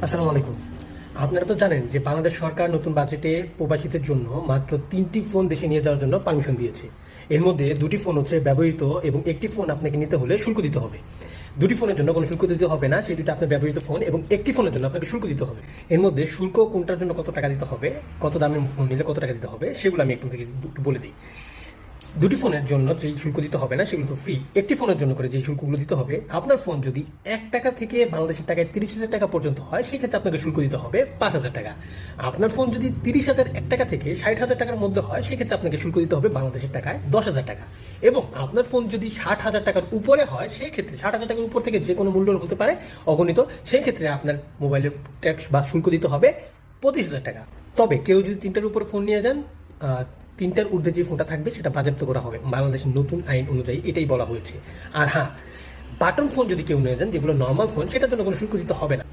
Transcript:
আসসালামু আলাইকুম। আপনারা তো জানেন যে বাংলাদেশ সরকার নতুন বাজেটে প্রবাসীদের জন্য মাত্র ৩টি ফোন দেশে নিয়ে যাওয়ার জন্য পারমিশন দিয়েছে। এর মধ্যে ২টি ফোন হচ্ছে ব্যবহৃত এবং একটি ফোন আপনাকে নিতে হলে শুল্ক দিতে হবে। ২টি ফোনের জন্য কোনো শুল্ক দিতে হবে না, সেই দুটো আপনার ব্যবহৃত ফোন এবং একটি ফোনের জন্য আপনাকে শুল্ক দিতে হবে। এর মধ্যে শুল্ক কোনটার জন্য কত টাকা দিতে হবে, কত দামের ফোন নিলে কত টাকা দিতে হবে সেগুলো আমি একটু বলে দিই। ২টি ফোনের জন্য যেই শুল্ক দিতে হবে না সেগুলো তো ফ্রি। একটি ফোনের জন্য করে যে শুল্কগুলো দিতে হবে, আপনার ফোন যদি ৳১ থেকে বাংলাদেশের টাকায় ৩০,০০০ টাকা পর্যন্ত হয় সেক্ষেত্রে আপনাকে শুল্ক দিতে হবে ৳৫,০০০। আপনার ফোন যদি ৩০,০০০ টাকা থেকে ৬০,০০০ টাকার মধ্যে হয় সেক্ষেত্রে আপনাকে শুল্ক দিতে হবে বাংলাদেশের টাকায় ৳১০,০০০। এবং আপনার ফোন যদি ৬০,০০০ টাকার উপরে হয় সেই ক্ষেত্রে ৬০,০০০ টাকার উপর থেকে যে কোনো মূল্যের হতে পারে অগণিত, সেই ক্ষেত্রে আপনার মোবাইলের ট্যাক্স বা শুল্ক দিতে হবে ৳২৫,০০০। তবে কেউ যদি ৩টার উপরে ফোন নিয়ে যান, ৩টার ঊর্ধ্বে যে ফোনটা থাকবে সেটা বাজেয়াপ্ত করা হবে। বাংলাদেশের নতুন আইন অনুযায়ী এটাই বলা হয়েছে। আর হ্যাঁ, বাটন ফোন যদি কেউ নিয়ে যান, যেগুলো নর্মাল ফোন, সেটার জন্য কোনো শুল্ক দিতে হবে না।